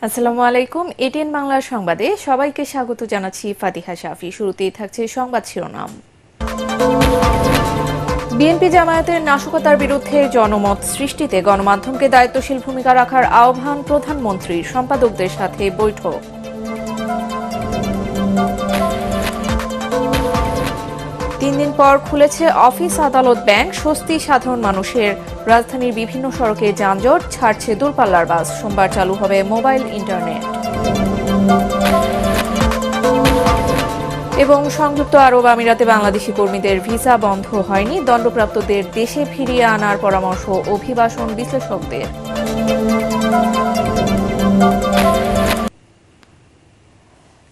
আসসালামু আলাইকুম। এটিএন বাংলার সংবাদে সবাইকে স্বাগত জানাচ্ছি ফাতিহা শাফি। শুরুতেই থাকছে সংবাদ শিরোনাম। বিএনপি জামায়াতের নাশকতার বিরুদ্ধে জনমত সৃষ্টিতে গণমাধ্যমকে দায়িত্বশীল ভূমিকা রাখার আহ্বান প্রধানমন্ত্রীর, সম্পাদকদের সাথে বৈঠক। তিন দিন পর খুলেছে অফিস, আদালত, ব্যাংক, স্বস্তি সাধারণ মানুষের। রাজধানীর বিভিন্ন সড়কে যানজট, ছাড়ছে দূরপাল্লার বাস। সোমবার চালু হবে মোবাইল ইন্টারনেট। এবং সংযুক্ত আরব আমিরাতে বাংলাদেশি কর্মীদের ভিসা বন্ধ হয়নি, দণ্ডপ্রাপ্তদের দেশে ফিরিয়ে আনার পরামর্শ অভিবাসন বিশ্লেষকদের।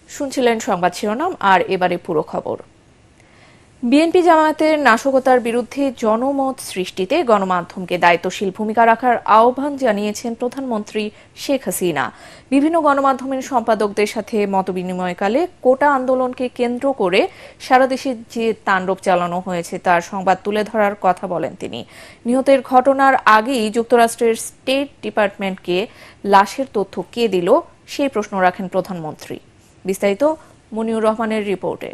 শুনছিলেন সংবাদ শিরোনাম, আর এবারে পুরো খবর। বিএনপি জামায়াতের নাশকতার বিরুদ্ধে জনমত সৃষ্টিতে গণমাধ্যমকে দায়িত্বশীল ভূমিকা রাখার আহ্বান জানিয়েছেন প্রধানমন্ত্রী শেখ হাসিনা। বিভিন্ন গণমাধ্যমের সম্পাদকদের সাথে মতবিনিময়কালে কোটা আন্দোলনকে কেন্দ্র করে সারা দেশে যে তাণ্ডব চালানো হয়েছে তার সংবাদ তুলে ধরার কথা বলেন তিনি। নিহতের ঘটনার আগেই যুক্তরাষ্ট্রের স্টেট ডিপার্টমেন্টকে লাশের তথ্য কে দিল সেই প্রশ্ন রাখেন প্রধানমন্ত্রী। বিস্তারিত মনিউর রহমানের রিপোর্টে।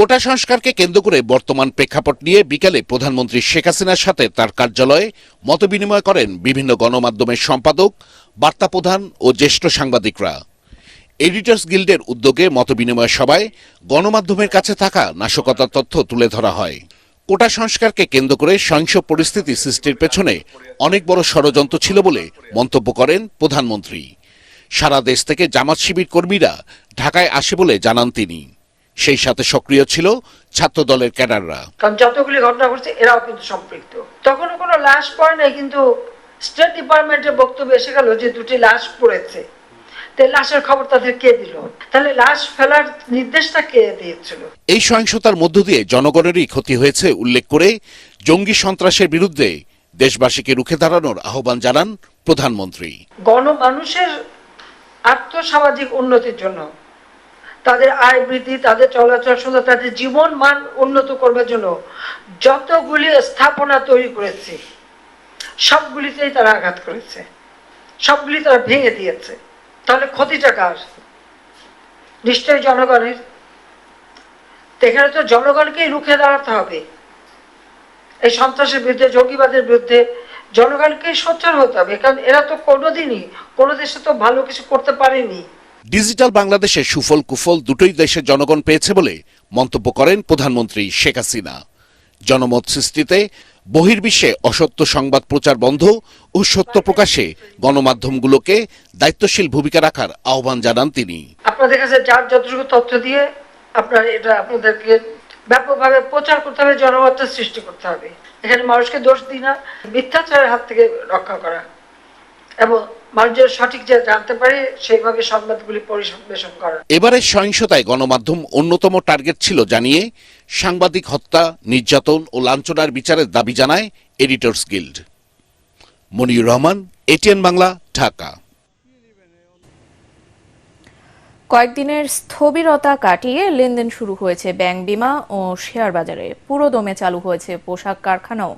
কোটা সংস্কারকে কেন্দ্র করে বর্তমান প্রেক্ষাপট নিয়ে বিকেলে প্রধানমন্ত্রী শেখ হাসিনার সাথে তার কার্যালয়ে মতবিনিময় করেন বিভিন্ন গণমাধ্যমের সম্পাদক, বার্তা প্রধান ও জ্যেষ্ঠ সাংবাদিকরা। এডিটর্স গিল্ডের উদ্যোগে মতবিনিময় সভায় গণমাধ্যমের কাছে থাকা নাশকতার তথ্য তুলে ধরা হয়। কোটা সংস্কারকে কেন্দ্র করে সহিংস পরিস্থিতি সৃষ্টির পেছনে অনেক বড় ষড়যন্ত্র ছিল বলে মন্তব্য করেন প্রধানমন্ত্রী। সারা দেশ থেকে জামাত শিবির কর্মীরা ঢাকায় আসে বলে জানান তিনি। সেই সাথে সক্রিয় ছিল ছাত্র দলের ক্যাডাররা। কারণ যতগুলি ঘটনা ঘটছে এরাও কিন্তু সম্পৃক্ত। তখনও কোনো লাশ পড়ে নাই, কিন্তু স্টেট ডিপার্টমেন্টের বক্তব্য এসে গেল যে দুটি লাশ পড়েছে। লাশের খবর তাদের কে দিল? তাহলে লাশ ফেলার নির্দেশটা কে দিয়েছিল? এই সহিংসতার মধ্য দিয়ে জনগণেরই ক্ষতি হয়েছে উল্লেখ করে জঙ্গি সন্ত্রাসের বিরুদ্ধে দেশবাসীকে রুখে দাঁড়ানোর আহ্বান জানান প্রধানমন্ত্রী। গণমানুষের আর্থসামাজিক উন্নতির জন্য, তাদের আয় বৃদ্ধি, তাদের চলাচল সুন্দর, তাদের জীবন মান উন্নত করবার জন্য যতগুলি স্থাপনা তৈরি করেছে সবগুলিতেই তারা আঘাত করেছে, সবগুলি তারা ভেঙে দিয়েছে। তাহলে ক্ষতিটা কার? নিশ্চয়ই জনগণের। এখানে তো জনগণকেই রুখে দাঁড়াতে হবে। এই সন্ত্রাসের বিরুদ্ধে, জঙ্গিবাদের বিরুদ্ধে জনগণকেই সোচ্চার হতে হবে, কারণ এরা তো কোনোদিনই কোনো দেশে তো ভালো কিছু করতে পারেনি। ডিজিটাল বাংলাদেশের সুফল কুফল দুটোই দেশের জনগণ পেয়েছে বলে মন্তব্য করেন প্রধানমন্ত্রী শেখ হাসিনা। জনমত সৃষ্টিতে বহির্বিশ্বে অসত্য সংবাদ প্রচার বন্ধ ও সত্য প্রকাশে গণমাধ্যমগুলোকে দায়িত্বশীল ভূমিকা রাখার আহ্বান জানান তিনি। আপনাদের কাছে যার যতটুকু তথ্য দিয়ে এটা আপনাদেরকে ব্যাপকভাবে প্রচার করতে হবে, জনমত সৃষ্টি করতে হবে। এখানে মানুষকে দোষ দিই না, মিথ্যাচারের হাত থেকে রক্ষা করা এবং মানুষের সঠিক যে জানতে পারে সেইভাবে সংবাদগুলি পরিবেশন করা। এবারের সহিংসতায় গণমাধ্যম অন্যতম টার্গেট ছিল জানিয়ে সাংবাদিক হত্যা, নির্যাতন ও লাঞ্ছনার বিচারের দাবি জানায় Editors Guild. Moniur Rahman, ATN Bangla, Dhaka. কয়েকদিনের স্থবিরতা কাটিয়ে লেনদেন শুরু হয়েছে ব্যাংক, বিমা ও শেয়ার বাজারে। পুরোদমে চালু হয়েছে পোশাক কারখানাও।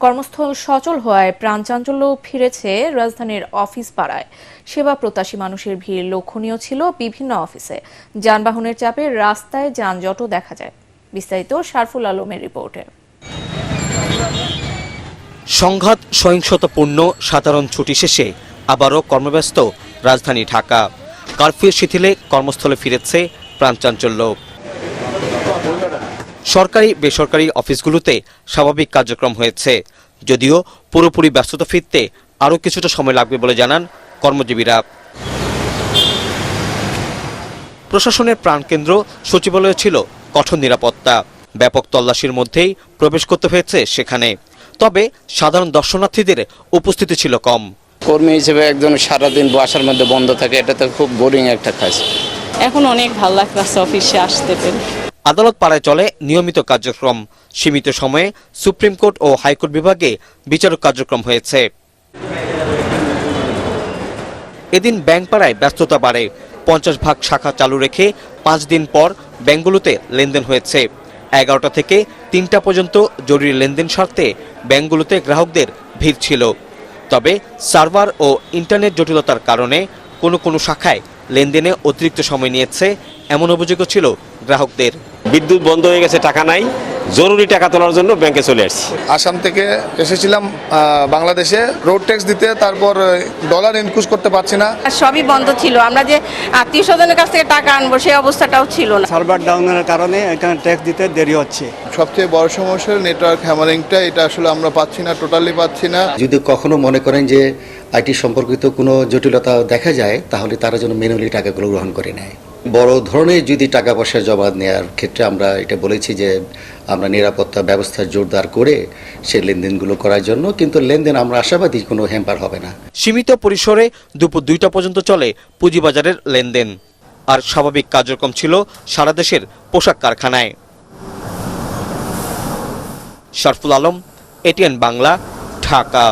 কর্মস্থল সচল হওয়ায় প্রাণচাঞ্চল্য ফিরেছে রাজধানীর অফিস পাড়ায়। সেবা প্রত্যাশী মানুষের ভিড় লক্ষণীয় ছিল বিভিন্ন অফিসে। যানবাহনের চাপে রাস্তায় যানজটও দেখা যায়। বিস্তারিত শারফুল আলমের রিপোর্টে। সংঘাত সহিংসতাপূর্ণ সাধারণ ছুটি শেষে আবারও কর্মব্যস্ত রাজধানী ঢাকা। কারফিউ শিথিলে কর্মস্থলে ফিরেছে প্রাণচাঞ্চল্য। সরকারি বেসরকারি অফিসগুলোতে স্বাভাবিক কার্যক্রম হয়েছে, যদিও পুরোপুরি ব্যস্ততা ফিরতে আরও কিছুটা সময় লাগবে বলে জানান কর্মজীবীরা। প্রশাসনের প্রাণকেন্দ্র সচিবালয়ে ছিল কঠোর নিরাপত্তা। ব্যাপক তল্লাশির মধ্যেই প্রবেশ করতে হয়েছে সেখানে। তবে সাধারণ দর্শনার্থীদের উপস্থিতি ছিল কম। কর্মী হিসেবে একজন সারাদিন বাসার মধ্যে বন্ধ থাকে, এটা তো খুব বোরিং একটা কাজ। এখন অনেক ভালো লাগতেছে অফিসে আসতে পেরে। আদালত পাড়ায় চলে নিয়মিত কার্যক্রম। সীমিত সময়ে সুপ্রিম কোর্ট ও হাইকোর্ট বিভাগে বিচারক কার্যক্রম হয়েছে। এদিন ব্যাংক পাড়ায় ব্যস্ততা বাড়ে। 50 ভাগ শাখা চালু রেখে 5 দিন পর ব্যাংকগুলোতে লেনদেন হয়েছে। 11টা থেকে 3টা পর্যন্ত জরুরি লেনদেন সারতে ব্যাংকগুলোতে গ্রাহকদের ভিড় ছিল। তবে সার্ভার ও ইন্টারনেট জটিলতার কারণে কোনো শাখায় লেনদেনে অতিরিক্ত সময় নিয়েছে এমন অভিযোগও ছিল গ্রাহকদের। বিদ্যুৎ বন্ধ হয়ে গেছে, টাকা নাই, জরুরি টাকা তোলার জন্য ব্যাংকে চলে আসছি। আসাম থেকে এসেছিলাম বাংলাদেশে রোড ট্যাক্স দিতে, তারপর ডলার ইনক্লুজ করতে পারছি না। সবই বন্ধ ছিল, আমরা যে আত্মীয় স্বজনের কাছ থেকে টাকা আনবো সেই অবস্থাটাও ছিল না। সার্ভার ডাউনের কারণে এখানে ট্যাক্স দিতে দেরি হচ্ছে। সবচেয়ে বড় সমস্যা নেটওয়ার্ক হ্যামারিংটা, এটা আসলে আমরা পাচ্ছি না, টোটালি পাচ্ছি না। যদি কখনো মনে করেন যে আইটি সম্পর্কিত কোনো জটিলতা দেখা যায়, তাহলে তারা যেন ম্যানুয়ালি টাকাগুলো গ্রহণ করে নেয়। বড় ধরনের যদি টাকা পয়সা জমা নেওয়ার ক্ষেত্রে আমরা এটা বলেছি যে আমরা নিরাপত্তা ব্যবস্থা জোরদার করে সেই লেনদেনগুলো করার জন্য, কিন্তু লেনদেন আমরা আশাবাদী কোনো হ্যাম্পার হবে না। সীমিত পরিসরে দুপুর 2টা পর্যন্ত চলে পুঁজিবাজারের লেনদেন, আর স্বাভাবিক কার্যক্রম ছিল সারা দেশের পোশাক কারখানায়। শরফুল আলম, এটিএন বাংলা, ঢাকা।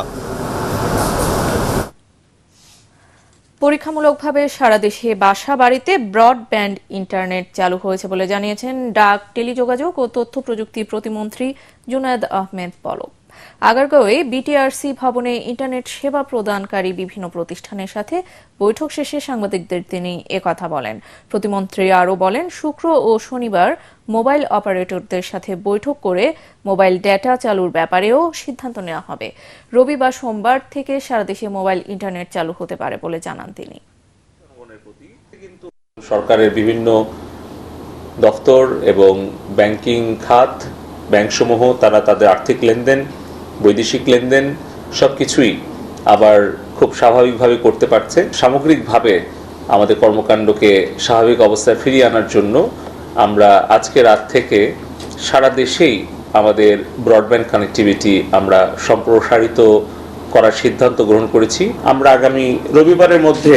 পরীক্ষামূলকভাবে সারা দেশে বাসা বাড়িতে ব্রডব্যান্ড ইন্টারনেট চালু হয়েছে বলে জানিয়েছেন ডাক, টেলিযোগাযোগ ও তথ্য প্রযুক্তি প্রতিমন্ত্রী জুনায়েদ আহমেদ পলক। আগারগাঁওয়ে বিটিআরসি ভবনে ইন্টারনেট সেবা প্রদানকারী বিভিন্ন প্রতিষ্ঠানের সাথে বৈঠক শেষে সাংবাদিকদের তিনি একথা বলেন। প্রতিমন্ত্রী আরও বলেন, শুক্র ও শনিবার মোবাইল অপারেটরদের সাথে বৈঠক করে মোবাইল ডেটা চালুর ব্যাপারেও সিদ্ধান্ত নেওয়া হবে। রবি বা সোমবার থেকে সারা দেশে মোবাইল ইন্টারনেট চালু হতে পারে বলে জানান তিনি। সরকারের বিভিন্ন দপ্তর এবং ব্যাংকিং খাত, ব্যাংকসমূহ তারা তাদের আর্থিক লেনদেন, বৈদেশিক লেনদেন সবকিছুই আবার খুব স্বাভাবিকভাবে করতে পারছে। সামগ্রিকভাবে আমাদের কর্মকাণ্ডকে স্বাভাবিক অবস্থায় ফিরিয়ে আনার জন্য আমরা আজকে রাত থেকে সারা দেশেই আমাদের ব্রডব্যান্ড কানেক্টিভিটি আমরা সম্প্রসারিত করার সিদ্ধান্ত গ্রহণ করেছি। আমরা আগামী রবিবারের মধ্যে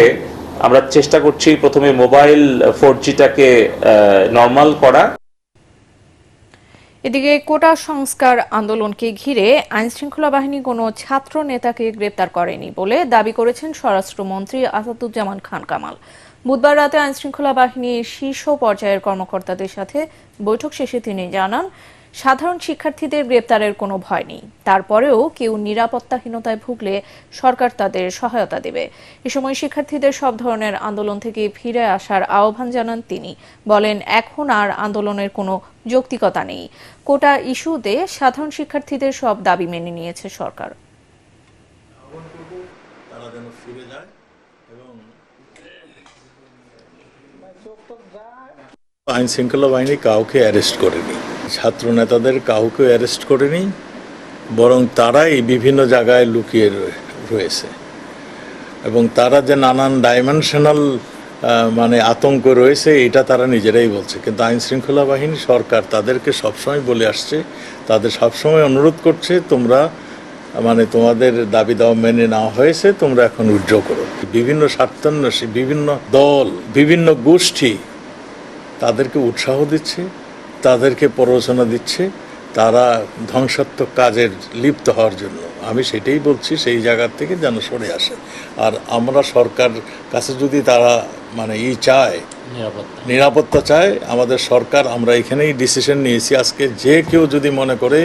আমরা চেষ্টা করছি প্রথমে মোবাইল 4Gটাকে নরমাল করা। এদিকে কোটা সংস্কার আন্দোলনকে ঘিরে আইনশৃঙ্খলা বাহিনী কোনো ছাত্র নেতাকে গ্রেপ্তার করেনি বলে দাবি করেছেন স্বরাষ্ট্রমন্ত্রী আসাদুজ্জামান খান কামাল। বুধবার রাতে আইনশৃঙ্খলা বাহিনীর শীর্ষ পর্যায়ের কর্মকর্তাদের সাথে বৈঠক শেষে তিনি জানান, সাধারণ শিক্ষার্থীদের গ্রেপ্তারের কোনো ভয় নেই, তারপরেও কেউ নিরাপত্তাহীনতায় ভুগলে সরকার তাদের সহায়তা দেবে। এ সময় শিক্ষার্থীদের সব ধরনের আন্দোলন থেকে ফিরে আসার আহ্বান জানান তিনি। বলেন, এখন আর আন্দোলনের কোনো যৌক্তিকতা নেই। কোটা ইস্যুতে সাধারণ শিক্ষার্থীদের সব দাবি মেনে নিয়েছে সরকার। আইন শৃঙ্খলা বাহিনী কাউকে অ্যারেস্ট করেনি, ছাত্র নেতাদের কাউকে অ্যারেস্ট করেনি, বরং তারাই বিভিন্ন জায়গায় লুকিয়ে রয়েছে এবং তারা যে নানান ডাইমেনশনাল আতঙ্ক রয়েছে এটা তারা নিজেরাই বলছে। কিন্তু আইন শৃঙ্খলা বাহিনী, সরকার তাদেরকে সবসময় বলে আসছে, তাদের সবসময় অনুরোধ করছে, তোমরা তোমাদের দাবি দাওয়া মেনে নেওয়া হয়েছে, তোমরা এখন উইথড্র করো। বিভিন্ন স্বার্থান্বেষী, বিভিন্ন দল, বিভিন্ন গোষ্ঠী তাদেরকে উৎসাহ দিচ্ছে, তাদেরকে প্ররোচনা দিচ্ছে তারা ধ্বংসাত্মক কাজের লিপ্ত হওয়ার জন্য। আমি সেটাই বলছি, সেই জায়গার থেকে যেন সরে আসে। আর আমরা সরকার কাছে যদি তারা চায়, নিরাপত্তা চায়, আমাদের সরকার, আমরা এখানেই ডিসিশন নিয়েছি আজকে, যে কেউ যদি মনে করে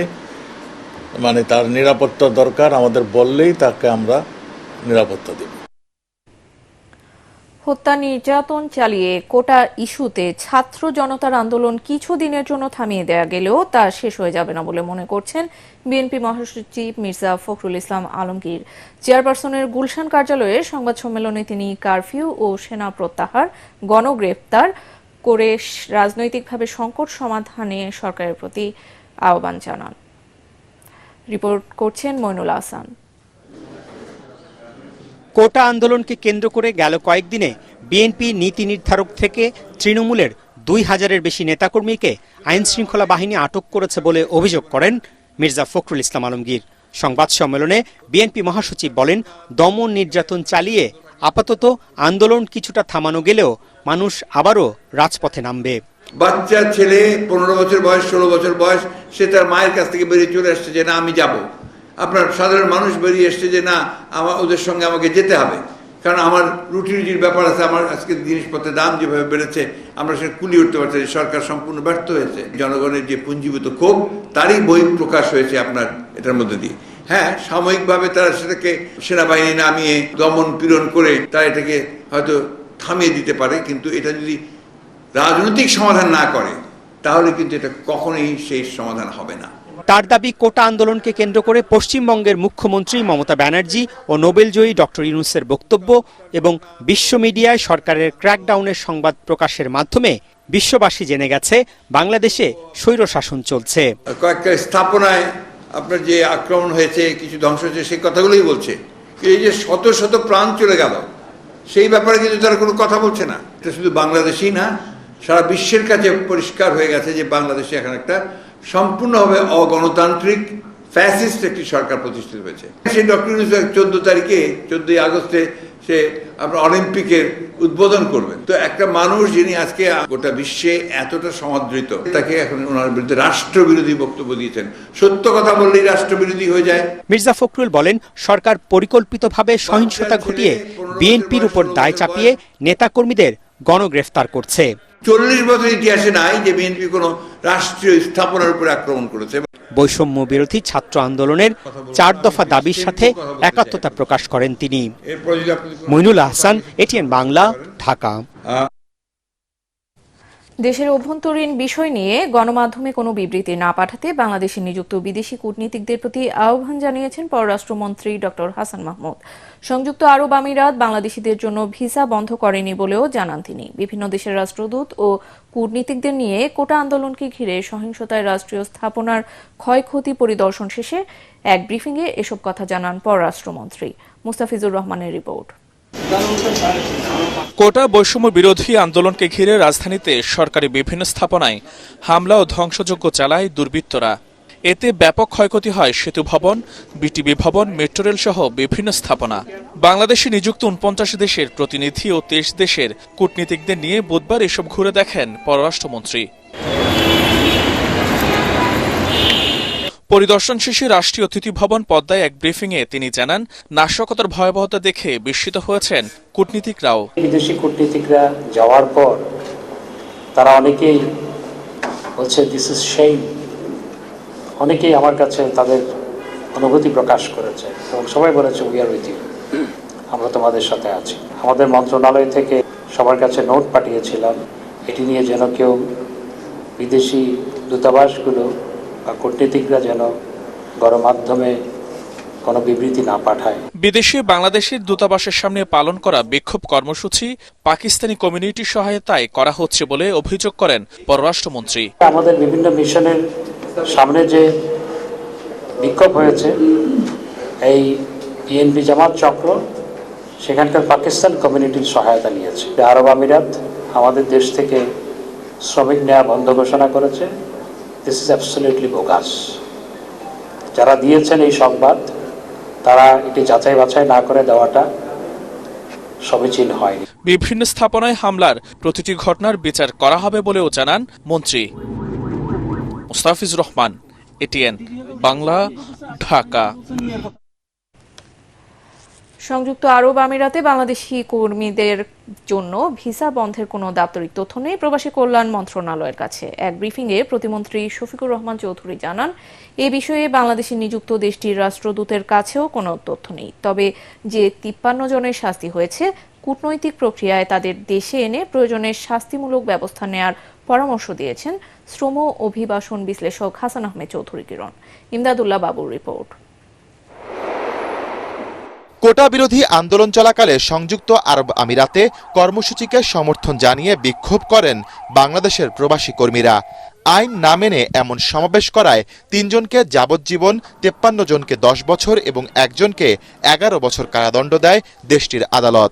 তার নিরাপত্তা দরকার, আমাদের বললেই তাকে আমরা নিরাপত্তা দেব। হত্যা, নির্যাতন চালিয়ে কোটা ইস্যুতে ছাত্র জনতার আন্দোলন কিছুদিনের জন্য থামিয়ে দেয়া গেলেও তা শেষ হয়ে যাবে না বলে মনে করছেন বিএনপি মহাসচিব মির্জা ফখরুল ইসলাম আলমগীর। চেয়ারপারসনের গুলশান কার্যালয়ে সংবাদ সম্মেলনে তিনি কারফিউ ও সেনা প্রত্যাহার, গণগ্রেফতার করে রাজনৈতিকভাবে সংকট সমাধানে সরকারের প্রতি আহ্বান জানান। রিপোর্ট করছেন মইনুল আহসান। কোটা আন্দোলনকে কেন্দ্র করে গেল কয়েকদিনে বিএনপি নীতি নির্ধারক থেকে তৃণমূলের 2000-এর বেশি নেতাকর্মীকে আইনশৃঙ্খলা বাহিনী আটক করেছে বলে অভিযোগ করেন মির্জা ফখরুল ইসলাম আলমগীর। সংবাদ সম্মেলনে বিএনপি মহাসচিব বলেন, দমন নির্যাতন চালিয়ে আপাতত আন্দোলন কিছুটা থামানো গেলেও মানুষ আবারও রাজপথে নামবে। বাচ্চা ছেলে 15 বছর বয়স, 16 বছর বয়স, সে তার মায়ের কাছ থেকে বেরিয়ে চলে আসছে যে না আমি যাব। আপনার সাধারণ মানুষ বেরিয়ে এসছে যে না ওদের সঙ্গে আমাকে যেতে হবে, কারণ আমার রুটির ব্যাপার আছে, আমার আজকে জিনিসপত্রের দাম যেভাবে বেড়েছে আমরা সেটা কুলিয়ে উঠতে পারছি। সরকার সম্পূর্ণ ব্যর্থ হয়েছে। জনগণের যে পুঞ্জীভূত ক্ষোভ তারই বহিঃপ্রকাশ হয়েছে আপনার এটার মধ্যে দিয়ে। হ্যাঁ, সাময়িকভাবে তারা সেটাকে সেনাবাহিনী নামিয়ে দমন পীড়ন করে তারা এটাকে হয়তো থামিয়ে দিতে পারে, কিন্তু এটা যদি রাজনৈতিক সমাধান না করে তাহলে কিন্তু এটা কখনোই সেই সমাধান হবে না। তার দাবি, কোটা আন্দোলনকে কেন্দ্র করে পশ্চিমবঙ্গের মুখ্যমন্ত্রী মমতা ব্যানার্জি ও নোবেলজয়ী ডক্টর ইউনূসের বক্তব্য এবং বিশ্ব মিডিয়ায় সরকারের ক্র্যাকডাউনের সংবাদ প্রকাশের মাধ্যমে বিশ্ববাসী জেনে গেছে বাংলাদেশে স্বৈরশাসন চলছে। কয়েকটা স্থাপনায় আপনার যে আক্রমণ হয়েছে, কিছু ধ্বংস হয়েছে, সেই কথাগুলোই বলছে। এই যে শত শত প্রাণ চলে গেল, সেই ব্যাপারে কিন্তু তারা কোনো কথা বলছে না। এটা শুধু বাংলাদেশই না, সারা বিশ্বের কাছে পরিষ্কার হয়ে গেছে যে বাংলাদেশে এখন একটা সম্পূর্ণভাবে অগণতান্ত্রিক ফ্যাসিস্ট একটি সরকার প্রতিষ্ঠিত হয়েছে। সেই ডক্টর ইউনূস 14 আগস্টে সে আপনার অলিম্পিকের উদ্বোধন করবেন। তো একটা মানুষ যিনি আজকে গোটা বিশ্বে এতটা সমাদৃত, তাকে এখন ওনার বিরুদ্ধে রাষ্ট্রবিরোধী বক্তব্য দিয়েছেন। সত্য কথা বললেই রাষ্ট্রবিরোধী হয়ে যায়। মির্জা ফখরুল বলেন, সরকার পরিকল্পিতভাবে সহিংসতা ঘটিয়ে বিএনপির উপর দায় চাপিয়ে নেতাকর্মীদের গণগ্রেফতার করছে। 40 বছর ইতিহাসে নাই যে বিএনপি কোনো রাষ্ট্রীয় স্থাপনার উপর আক্রমণ করেছে। বৈষম্য বিরোধী ছাত্র আন্দোলনের 4 দফা দাবির সাথে একাত্মতা প্রকাশ করেন তিনি। মইনুল আহসান, এটিএন বাংলা, ঢাকা। দেশের অভ্যন্তরীণ বিষয় নিয়ে গণমাধ্যমে কোনো বিবৃতি না পাঠাতে বাংলাদেশে নিযুক্ত বিদেশি কূটনীতিকদের প্রতি আহ্বান জানিয়েছেন পররাষ্ট্রমন্ত্রী ডক্টর হাসান মাহমুদ। সংযুক্ত আরব আমিরাত বাংলাদেশিদের জন্য ভিসা বন্ধ করেনি বলেও জানান তিনি। বিভিন্ন দেশের রাষ্ট্রদূত ও কূটনীতিকদের নিয়ে কোটা আন্দোলনকে ঘিরে সহিংসতায় রাষ্ট্রীয় স্থাপনার ক্ষয়ক্ষতি পরিদর্শন শেষে এক ব্রিফিংয়ে এসব কথা জানান পররাষ্ট্রমন্ত্রী। মুস্তাফিজুর রহমানের রিপোর্ট। কোটা বৈষম্য বিরোধী আন্দোলনকে ঘিরে রাজধানীতে সরকারি বিভিন্ন স্থাপনায় হামলা ও ধ্বংসযজ্ঞ চালায় দুর্বৃত্তরা। এতে ব্যাপক ক্ষয়ক্ষতি হয় সেতু ভবন, বিটিবি ভবন, মেট্রো রেল সহ বিভিন্ন স্থাপনা। বাংলাদেশে নিযুক্ত 49 দেশের প্রতিনিধি ও 23 দেশের কূটনীতিকদের নিয়ে বুধবার এসব ঘুরে দেখেন পররাষ্ট্রমন্ত্রী। পরিদর্শন শেষে রাষ্ট্রীয় অতিথি ভবন পদ্মায় এক ব্রিফিংয়ে তিনি জানান, নাশকতার ভয়াবহতা দেখে বিস্মিত হয়েছেন কূটনীতিকরাও। বিদেশি কূটনীতিকরা যাওয়ার পর তারা অনেকেই বলছে দিস ইজ শেম। অনেকেই আমার কাছে তাদের অনুভূতি প্রকাশ করেছে এবং সবাই বলেছে উই আর উইথ ইউ, আমরা তোমাদের সাথে আছি। আমাদের মন্ত্রণালয় থেকে সবার কাছে নোট পাঠিয়েছিলাম, এটি নিয়ে যেন কেউ বিদেশি দূতাবাসগুলো বা কূটনীতিকরা যেন গণমাধ্যমে কোনো বিবৃতি না পাঠায়। বিদেশে বাংলাদেশের দূতাবাসের সামনে পালন করা বিক্ষোভ কর্মসূচি পাকিস্তানি কমিউনিটির সহায়তায় করা হচ্ছে বলে অভিযোগ করেন পররাষ্ট্রমন্ত্রী। আমাদের বিভিন্ন মিশনের সামনে যে বিক্ষোভ হয়েছে, এই বিএনপি জামাত চক্র সেখানকার পাকিস্তান কমিউনিটির সহায়তা নিয়েছে। আরব আমিরাত আমাদের দেশ থেকে শ্রমিক নেওয়া বন্ধ ঘোষণা করেছে। This is absolutely bogus. যারা দিয়েছেন এই সংবাদ, তারা এটি যাচাই বাছাই না করে দেওয়াটা সমীচীন হয়নি। বিভিন্ন স্থাপনায় হামলার প্রতিটি ঘটনার বিচার করা হবে বলেও জানান মন্ত্রী। মুস্তাফিজুর রহমান, এটিএন বাংলা, ঢাকা। সংযুক্ত আরব আমিরাতে বাংলাদেশি কর্মীদের জন্য ভিসা বন্ধের কোনো দাপ্তরিক তথ্য নেই প্রবাসী কল্যাণ মন্ত্রণালয়ের কাছে। এক ব্রিফিংয়ে প্রতিমন্ত্রী শফিকুর রহমান চৌধুরী জানান, এ বিষয়ে বাংলাদেশে নিযুক্ত দেশটির রাষ্ট্রদূতের কাছেও কোনো তথ্য নেই। তবে যে 53 জনের শাস্তি হয়েছে, কূটনৈতিক প্রক্রিয়ায় তাদের দেশে এনে প্রয়োজনে শাস্তিমূলক ব্যবস্থা নেয়ার পরামর্শ দিয়েছেন শ্রম অভিবাসন বিশ্লেষক হাসান আহমেদ চৌধুরী কিরণ। ইমদাদুল্লাহ বাবুর রিপোর্ট। কোটা বিরোধী আন্দোলন চলাকালে সংযুক্ত আরব আমিরাতে কর্মসূচিকে সমর্থন জানিয়ে বিক্ষোভ করেন বাংলাদেশের প্রবাসী কর্মীরা। আইন না মেনে এমন সমাবেশ করায় 3 জনকে যাবজ্জীবন, 53 জনকে 10 বছর এবং 1 জনকে 11 বছর কারাদণ্ড দেয় দেশটির আদালত।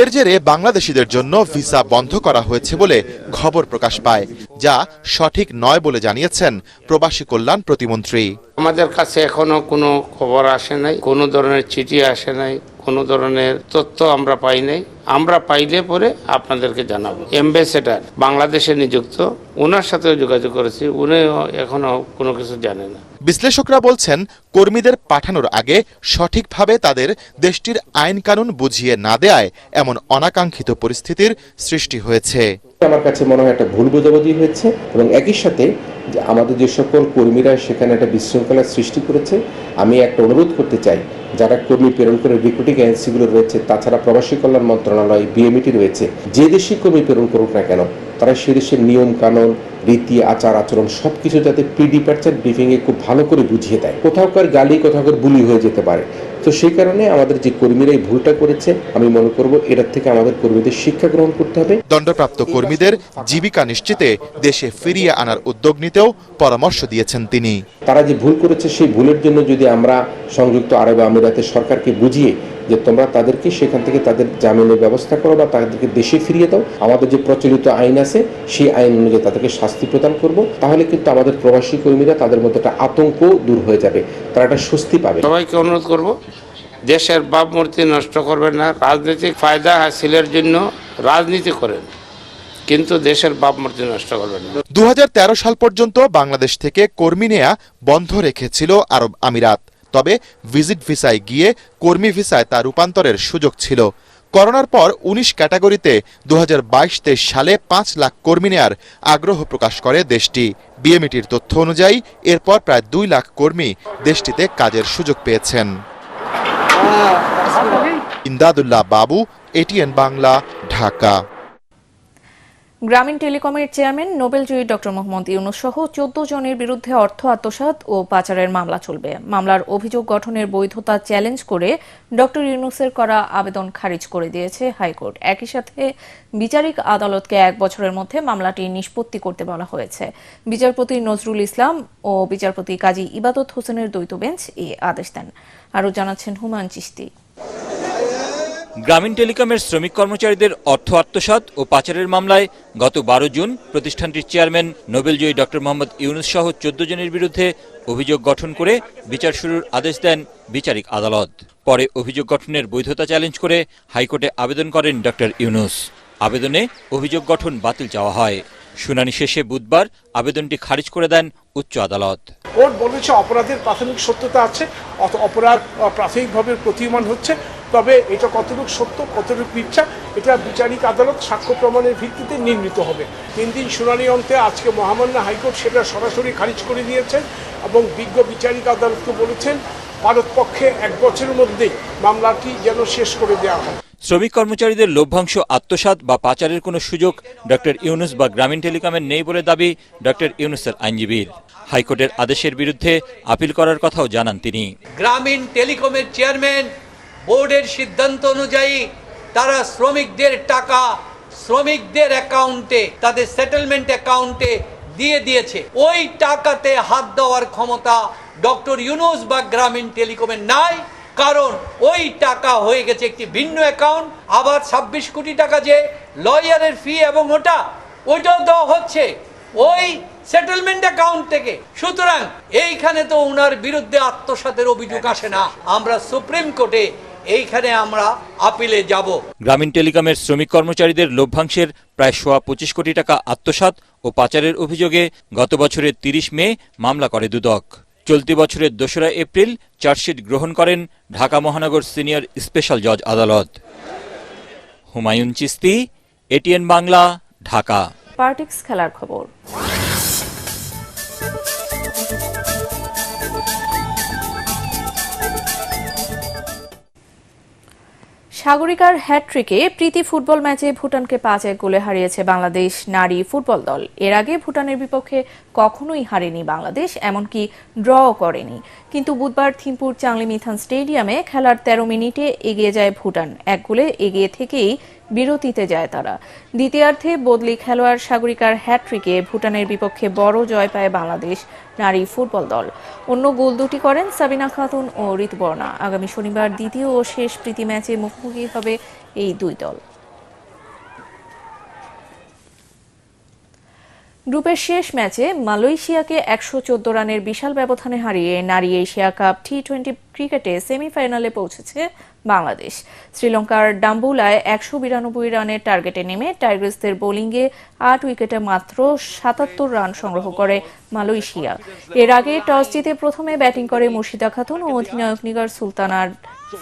এর জেরে বাংলাদেশিদের জন্য ভিসা বন্ধ করা হয়েছে বলে খবর প্রকাশ পায়, যা সঠিক নয় বলে জানিয়েছেন প্রবাসী কল্যাণ প্রতিমন্ত্রী। আমাদের কাছে এখনো কোনো খবর আসে নাই, কোনো ধরনের চিঠি আসে নাই, কোনো ধরনের তথ্য আমরা পাই নাই। আমরা পাইলে পরে আপনাদেরকে জানাবো। অ্যাম্বাসেডর বাংলাদেশে নিযুক্ত, ওনার সাথেও যোগাযোগ করেছি, উনিও এখনো কোনো কিছু জানে না। বিশ্লেষকরা বলছেন, কর্মীদের পাঠানোর আগে সঠিকভাবে তাদের দেশটির আইন কানুন বুঝিয়ে না দেয়ায় এমন অনাকাঙ্ক্ষিত পরিস্থিতির সৃষ্টি হয়েছে। আমার কাছে মনে হয় একটা ভুল বোঝাবুঝি হয়েছে এবং একই সাথে যে আমাদের যে সকল কর্মীরা সেখানে একটা বিশৃঙ্খলার সৃষ্টি করেছে, আমি একটা অনুরোধ করতে চাই যারা কর্মী প্রেরণ করে রিক্রুটিং এজেন্সিগুলো রয়েছে, তাছাড়া প্রবাসী কল্যাণ মন্ত্রণালয়, বিএমইটি রয়েছে, যে দেশে কর্মী প্রেরণ করুক না কেন তারা সে দেশের নিয়ম কানুন, রীতি, আচার আচরণ সবকিছু যাতে প্রি ডিপার্চার ব্রিফিংয়ে খুব ভালো করে বুঝিয়ে দেয়। কোথাওকার গালি, কোথাওকার বুলি হয়ে যেতে পারে। তো সেই কারণে আমাদের যে কর্মীরা এই ভুলটা করেছে, আমি মনে করব এটার থেকে আমাদের কর্মীদের শিক্ষা গ্রহণ করতে হবে। দণ্ডপ্রাপ্ত কর্মীদের জীবিকা নিশ্চিতে দেশে ফিরিয়ে আনার উদ্যোগ নিতেও পরামর্শ দিয়েছেন তিনি। তারা যে ভুল করেছে সেই ভুলের জন্য যদি আমরা সংযুক্ত আরব আমিরাতের সরকারকে বুঝিয়ে যে তোমরা তাদেরকে সেখান থেকে তাদের জামিনের ব্যবস্থা করো বা তাদেরকে দেশে ফিরিয়ে দাও, আমাদের যে প্রচলিত আইন আছে সেই আইন অনুযায়ী তাদেরকে শাস্তি প্রদান করব, তাহলে কিন্তু আমাদের প্রবাসী কর্মীরা তাদের মধ্যে একটা আতঙ্ক দূর হয়ে যাবে, তারা একটা স্বস্তি পাবে। সবাইকে অনুরোধ করব, দেশের ভাবমূর্তি নষ্ট করবেন না, রাজনৈতিক ফায়দা হাসিলের জন্য রাজনীতি করেন, কিন্তু দেশের ভাবমূর্তি নষ্ট করবেন না। 2013 সাল পর্যন্ত বাংলাদেশ থেকে কর্মী নেয়া বন্ধ রেখেছিল আরব আমিরাত। তবে ভিজিট ভিসায় গিয়ে কর্মী ভিসায় তা রূপান্তরের সুযোগ ছিল। করোনার পর 19 ক্যাটাগরিতে 2022-23 সালে 5 লাখ কর্মী নেয়ার আগ্রহ প্রকাশ করে দেশটি। বিএমইটির তথ্য অনুযায়ী এরপর প্রায় 2 লাখ কর্মী দেশটিতে কাজের সুযোগ পেয়েছেন। ইমদাদুল্লাহ বাবু, এটিএন বাংলা, ঢাকা। গ্রামীণ টেলিকমের চেয়ারম্যান নোবেলজয়ী ডক্টর মোহাম্মদ ইউনূস সহ 14 জনের বিরুদ্ধে অর্থ আত্মসাৎ ও পাচারের মামলা চলবে। মামলার অভিযোগ গঠনের বৈধতা চ্যালেঞ্জ করে ডক্টর ইউনূসের করা আবেদন খারিজ করে দিয়েছে হাইকোর্ট। একই সাথে বিচারিক আদালতকে 1 বছরের মধ্যে মামলাটি নিষ্পত্তি করতে বলা হয়েছে। বিচারপতি নজরুল ইসলাম ও বিচারপতি কাজী ইবাদত হোসেনের দ্বৈত বেঞ্চ এই আদেশ দেন। আরও জানাচ্ছেন হুমায়ুন চিশতি। গ্রামীণ টেলিকমের শ্রমিক কর্মচারীদের অর্থ আত্মসাৎ ও পাচারের মামলায় গত 12 জুন প্রতিষ্ঠানটির চেয়ারম্যান নোবেলজয়ী ডক্টর মোহাম্মদ ইউনূস সহ 14 জনের বিরুদ্ধে অভিযোগ গঠন করে বিচার শুরুর আদেশ দেন বিচারিক আদালত। পরে অভিযোগ গঠনের বৈধতা চ্যালেঞ্জ করে হাইকোর্টে আবেদন করেন ডক্টর ইউনূস। আবেদনে অভিযোগ গঠন বাতিল চাওয়া হয়। শুনানি শেষে বুধবার আবেদনটি খারিজ করে দেন উচ্চ আদালত। কোর্ট বলেছে অপরাধের প্রাথমিক সত্যতা আছে, অপরাধ প্রাথমিকভাবে প্রতীয়মান হচ্ছে, তবে এটা কতটুকু সত্য কতটুকু মিথ্যা এটা বিচারিক আদালত সাক্ষ্য প্রমাণের ভিত্তিতে নির্ণীত হবে। 3 দিন শুনানি অন্তে আজকে মহামান্য হাইকোর্ট সেটা সরাসরি খারিজ করে দিয়েছেন এবং বিজ্ঞ বিচারিক আদালতকে বলেছেন ভারতপক্ষে 1 বছরের মধ্যেই মামলাটি যেন শেষ করে দেওয়া হয়। শ্রমিক কর্মচারীদের লভ্যাংশ আত্মসাৎ বা পাচারের কোনো সুযোগ ডক্টর ইউনূস বা গ্রামীণ টেলিকমের নেই বলে দাবি ডক্টর ইউনূসের আইনজীবীর। হাইকোর্টের আদেশের বিরুদ্ধে আপিল করার কথাও জানান তিনি। গ্রামীণ টেলিকমের চেয়ারম্যান বোর্ডের সিদ্ধান্ত অনুযায়ী তারা শ্রমিকদের টাকা শ্রমিকদের অ্যাকাউন্টে, তাদের সেটেলমেন্ট অ্যাকাউন্টে দিয়ে দিয়েছে। ওই টাকাতে হাত দেওয়ার ক্ষমতা ডক্টর ইউনূস বা গ্রামীণ টেলিকমের নাই, কারণ ওই টাকা হয়ে গেছে একটি ভিন্ন অ্যাকাউন্ট। আবার 26 কোটি টাকা যে লয়ারের ফি এবং ওইটাও দেওয়া হচ্ছে ওই সেটেলমেন্ট অ্যাকাউন্ট থেকে। সুতরাং এইখানে তো ওনার বিরুদ্ধে আত্মসাতের অভিযোগ আসে না। আমরা সুপ্রিম কোর্টে এইখানে আমরা আপিলে যাব। গ্রামীণ টেলিকমের শ্রমিক কর্মচারীদের লভ্যাংশের প্রায় 25 কোটি টাকা আত্মসাৎ ও পাচারের অভিযোগে গত বছরের 30 মে মামলা করে দুদক। চলতি বছরের 2রা এপ্রিল চার্জশিট গ্রহণ করেন ঢাকা মহানগর সিনিয়র স্পেশাল জজ আদালত। হুমায়ুন চিশতি, এটিএন বাংলা, ঢাকা। পার্টিক্স খেলার খবর। সাগরিকার হ্যাটট্রিকে প্রীতি ফুটবল ম্যাচে ভুটানকে 5-1 গোলে হারিয়েছে বাংলাদেশ নারী ফুটবল দল। এর আগে ভুটানের বিপক্ষে কখনোই হারেনি বাংলাদেশ, এমনকি ড্রও করেনি। কিন্তু বুধবার থিম্পুর চাংলি মিথান স্টেডিয়ামে খেলার 13 মিনিটে এগিয়ে যায় ভুটান। 1 গোলে এগিয়ে থেকেই বিরতিতে যায় তারা। দ্বিতীয়ার্ধে বদলি খেলোয়াড় সাগরিকার হ্যাটট্রিকে ভুটানের বিপক্ষে বড় জয় পায় বাংলাদেশ নারী ফুটবল দল। অন্য গোল দুটি করেন সাবিনা খাতুন ও ঋতুপর্ণা। আগামী শনিবার দ্বিতীয় ও শেষ প্রীতি ম্যাচে মুখোমুখি হবে এই দুই দল। গ্রুপের শেষ ম্যাচে মালয়েশিয়াকে 114 রানের বিশাল ব্যবধানে হারিয়ে নারী এশিয়া কাপ T20 ক্রিকেটে সেমিফাইনালে পৌঁছেছে বাংলাদেশ। শ্রীলঙ্কার ডাম্বুলায় 192 রানের টার্গেটে নেমে টাইগ্রিসদের বোলিংয়ে 8 উইকেটে মাত্র 77 রান সংগ্রহ করে মালয়েশিয়া। এর আগে টস জিতে প্রথমে ব্যাটিং করে মুর্শিদা খাতুন ও অধিনায়ক নিগার সুলতানার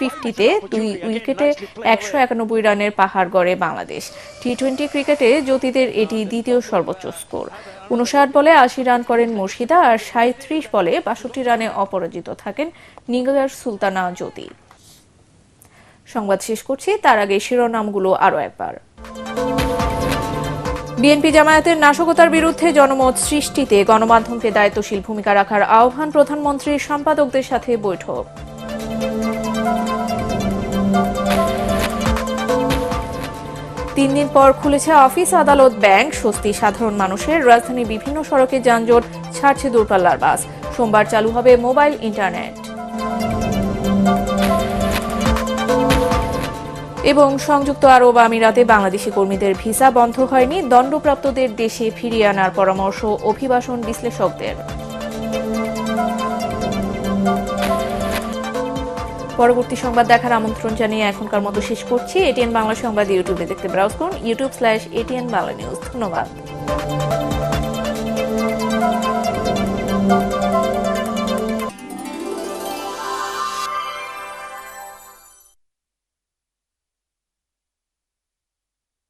50-তে 2 উইকেটে 191 রানের পাহাড় গড়ে বাংলাদেশ। টি-20 ক্রিকেটে জ্যোতিদের এটি দ্বিতীয় সর্বোচ্চ স্কোর। 59 বলে 80 রান করেন মুর্শিদা আর 37 বলে 62 রানে অপরাজিত থাকেন নিগার সুলতানা জ্যোতি। সংবাদ শেষ করছি, তার আগে শিরোনামগুলো আরো একবার। বিএনপি জামায়াতের নাশকতার বিরুদ্ধে জনমত সৃষ্টিতে গণমাধ্যমকে দায়িত্বশীল ভূমিকা রাখার আহ্বান, প্রধানমন্ত্রীর সম্পাদকদের সাথে বৈঠক। তিন দিন পর খুলেছে অফিস, আদালত, ব্যাংক, স্বস্তি সাধারণ মানুষের। রাজধানীর বিভিন্ন সড়কে যানজট, ছাড়ছে দূরপাল্লার বাস। সোমবার চালু হবে মোবাইল ইন্টারনেট। এবং সংযুক্ত আরব আমিরাতে বাংলাদেশি কর্মীদের ভিসা বন্ধ হয়নি, দণ্ডপ্রাপ্তদের দেশে ফিরিয়ে আনার পরামর্শ অভিবাসন বিশ্লেষকদের। পরবর্তী সংবাদ দেখার আমন্ত্রণ জানিয়ে এখনকার মতো শেষ করছি। এটিএন বাংলা সংবাদ ইউটিউবে দেখতে ব্রাউজ করুন, youtube/ATN Bangla News। ধন্যবাদ।